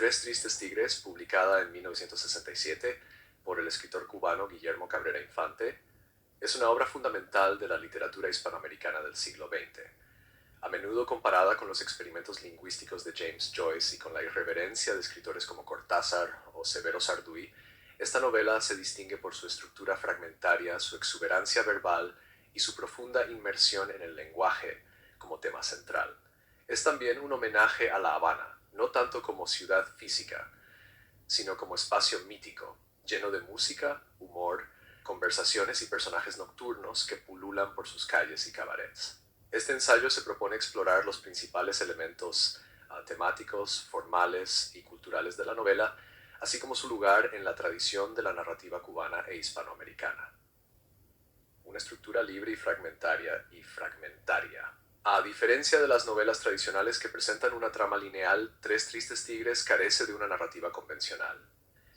Tres Tristes Tigres, publicada en 1967 por el escritor cubano Guillermo Cabrera Infante, es una obra fundamental de la literatura hispanoamericana del siglo XX. A menudo comparada con los experimentos lingüísticos de James Joyce y con la irreverencia de escritores como Cortázar o Severo Sarduy, esta novela se distingue por su estructura fragmentaria, su exuberancia verbal y su profunda inmersión en el lenguaje como tema central. Es también un homenaje a La Habana, no tanto como ciudad física, sino como espacio mítico, lleno de música, humor, conversaciones y personajes nocturnos que pululan por sus calles y cabarets. Este ensayo se propone explorar los principales elementos temáticos, formales y culturales de la novela, así como su lugar en la tradición de la narrativa cubana e hispanoamericana. Una estructura libre y fragmentaria. A diferencia de las novelas tradicionales que presentan una trama lineal, Tres Tristes Tigres carece de una narrativa convencional.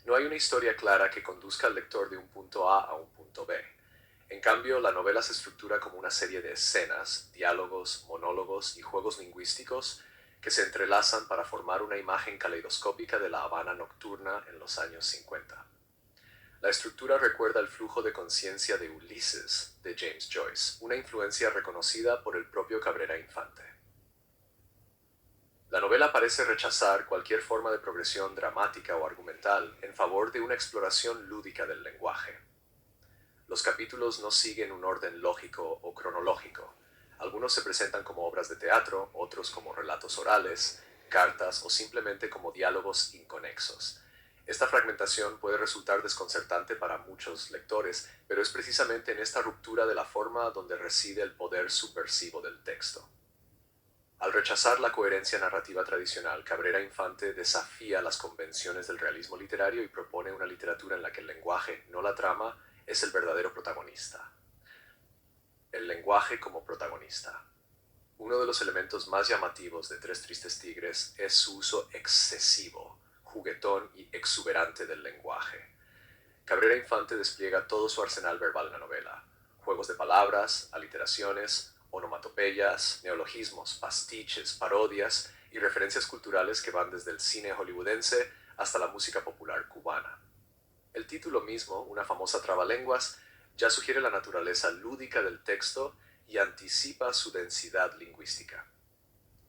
No hay una historia clara que conduzca al lector de un punto A un punto B. En cambio, la novela se estructura como una serie de escenas, diálogos, monólogos y juegos lingüísticos que se entrelazan para formar una imagen caleidoscópica de la Habana nocturna en los años 50. La estructura recuerda el flujo de conciencia de Ulises, de James Joyce, una influencia reconocida por el propio Cabrera Infante. La novela parece rechazar cualquier forma de progresión dramática o argumental en favor de una exploración lúdica del lenguaje. Los capítulos no siguen un orden lógico o cronológico. Algunos se presentan como obras de teatro, otros como relatos orales, cartas o simplemente como diálogos inconexos. Esta fragmentación puede resultar desconcertante para muchos lectores, pero es precisamente en esta ruptura de la forma donde reside el poder subversivo del texto. Al rechazar la coherencia narrativa tradicional, Cabrera Infante desafía las convenciones del realismo literario y propone una literatura en la que el lenguaje, no la trama, es el verdadero protagonista. El lenguaje como protagonista. Uno de los elementos más llamativos de Tres Tristes Tigres es su uso excesivo, juguetón y exuberante del lenguaje. Cabrera Infante despliega todo su arsenal verbal en la novela: juegos de palabras, aliteraciones, onomatopeyas, neologismos, pastiches, parodias y referencias culturales que van desde el cine hollywoodense hasta la música popular cubana. El título mismo, una famosa trabalenguas, ya sugiere la naturaleza lúdica del texto y anticipa su densidad lingüística.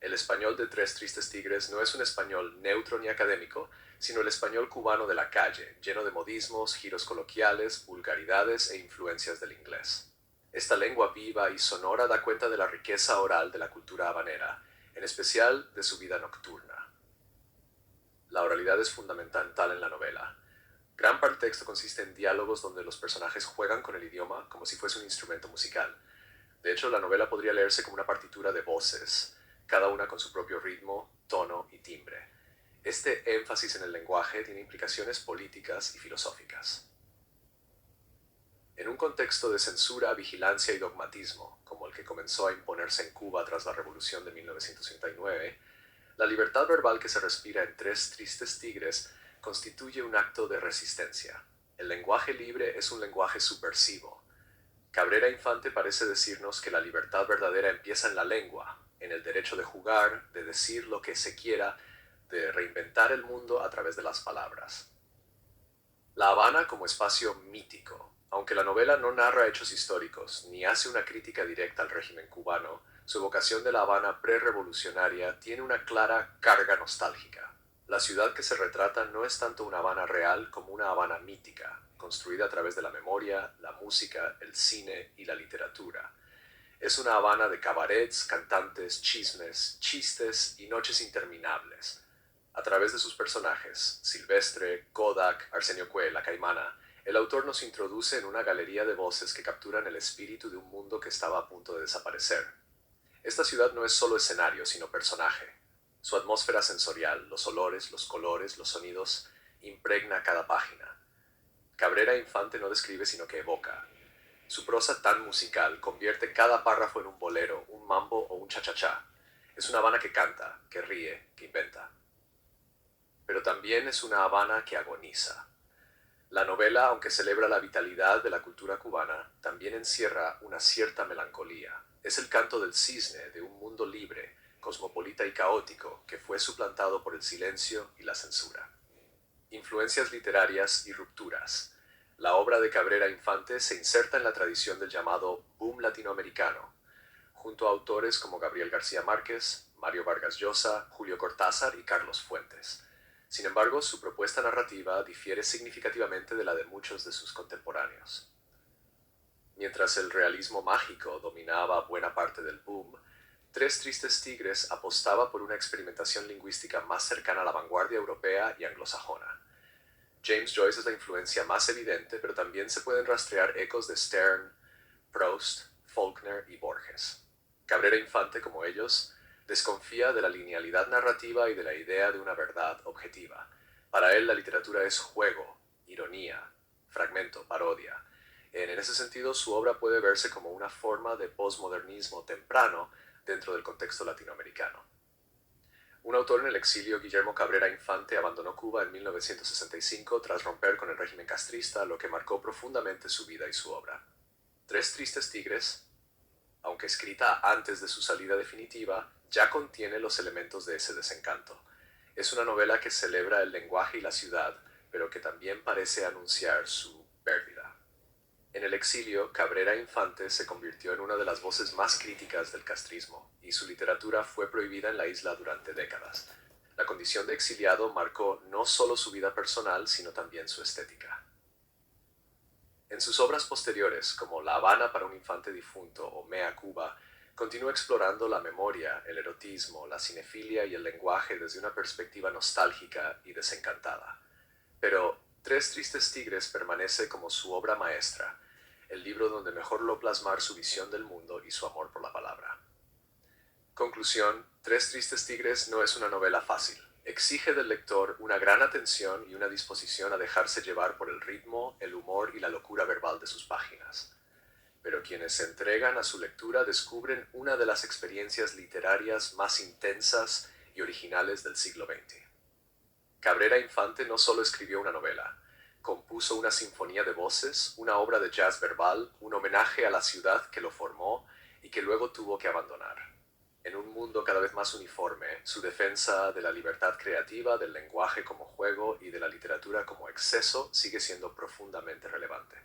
El español de Tres Tristes Tigres no es un español neutro ni académico, sino el español cubano de la calle, lleno de modismos, giros coloquiales, vulgaridades e influencias del inglés. Esta lengua viva y sonora da cuenta de la riqueza oral de la cultura habanera, en especial de su vida nocturna. La oralidad es fundamental en la novela. Gran parte del texto consiste en diálogos donde los personajes juegan con el idioma como si fuese un instrumento musical. De hecho, la novela podría leerse como una partitura de voces, cada una con su propio ritmo, tono y timbre. Este énfasis en el lenguaje tiene implicaciones políticas y filosóficas. En un contexto de censura, vigilancia y dogmatismo, como el que comenzó a imponerse en Cuba tras la Revolución de 1969, la libertad verbal que se respira en Tres Tristes Tigres constituye un acto de resistencia. El lenguaje libre es un lenguaje subversivo. Cabrera Infante parece decirnos que la libertad verdadera empieza en la lengua, en el derecho de jugar, de decir lo que se quiera, de reinventar el mundo a través de las palabras. La Habana como espacio mítico. Aunque la novela no narra hechos históricos, ni hace una crítica directa al régimen cubano, su evocación de La Habana prerevolucionaria tiene una clara carga nostálgica. La ciudad que se retrata no es tanto una Habana real como una Habana mítica, construida a través de la memoria, la música, el cine y la literatura. Es una Habana de cabarets, cantantes, chismes, chistes y noches interminables. A través de sus personajes, Silvestre, Kodak, Arsenio Cue, la Caimana, el autor nos introduce en una galería de voces que capturan el espíritu de un mundo que estaba a punto de desaparecer. Esta ciudad no es solo escenario, sino personaje. Su atmósfera sensorial, los olores, los colores, los sonidos, impregna cada página. Cabrera Infante no describe sino que evoca. Su prosa tan musical convierte cada párrafo en un bolero, un mambo o un cha-cha-cha. Es una Habana que canta, que ríe, que inventa. Pero también es una Habana que agoniza. La novela, aunque celebra la vitalidad de la cultura cubana, también encierra una cierta melancolía. Es el canto del cisne de un mundo libre, cosmopolita y caótico que fue suplantado por el silencio y la censura. Influencias literarias y rupturas. La obra de Cabrera Infante se inserta en la tradición del llamado boom latinoamericano, junto a autores como Gabriel García Márquez, Mario Vargas Llosa, Julio Cortázar y Carlos Fuentes. Sin embargo, su propuesta narrativa difiere significativamente de la de muchos de sus contemporáneos. Mientras el realismo mágico dominaba buena parte del boom, Tres Tristes Tigres apostaba por una experimentación lingüística más cercana a la vanguardia europea y anglosajona. James Joyce es la influencia más evidente, pero también se pueden rastrear ecos de Sterne, Proust, Faulkner y Borges. Cabrera Infante, como ellos, desconfía de la linealidad narrativa y de la idea de una verdad objetiva. Para él la literatura es juego, ironía, fragmento, parodia. En ese sentido, su obra puede verse como una forma de posmodernismo temprano dentro del contexto latinoamericano. Un autor en el exilio, Guillermo Cabrera Infante, abandonó Cuba en 1965 tras romper con el régimen castrista, lo que marcó profundamente su vida y su obra. Tres Tristes Tigres, aunque escrita antes de su salida definitiva, ya contiene los elementos de ese desencanto. Es una novela que celebra el lenguaje y la ciudad, pero que también parece anunciar su pérdida. En el exilio, Cabrera Infante se convirtió en una de las voces más críticas del castrismo, y su literatura fue prohibida en la isla durante décadas. La condición de exiliado marcó no solo su vida personal, sino también su estética. En sus obras posteriores, como La Habana para un infante difunto o Mea Cuba, continúa explorando la memoria, el erotismo, la cinefilia y el lenguaje desde una perspectiva nostálgica y desencantada. Pero Tres Tristes Tigres permanece como su obra maestra, el libro donde mejor lo plasmar su visión del mundo y su amor por la palabra. Conclusión: Tres Tristes Tigres no es una novela fácil. Exige del lector una gran atención y una disposición a dejarse llevar por el ritmo, el humor y la locura verbal de sus páginas. Pero quienes se entregan a su lectura descubren una de las experiencias literarias más intensas y originales del siglo XX. Cabrera Infante no solo escribió una novela, compuso una sinfonía de voces, una obra de jazz verbal, un homenaje a la ciudad que lo formó y que luego tuvo que abandonar. En un mundo cada vez más uniforme, su defensa de la libertad creativa, del lenguaje como juego y de la literatura como exceso sigue siendo profundamente relevante.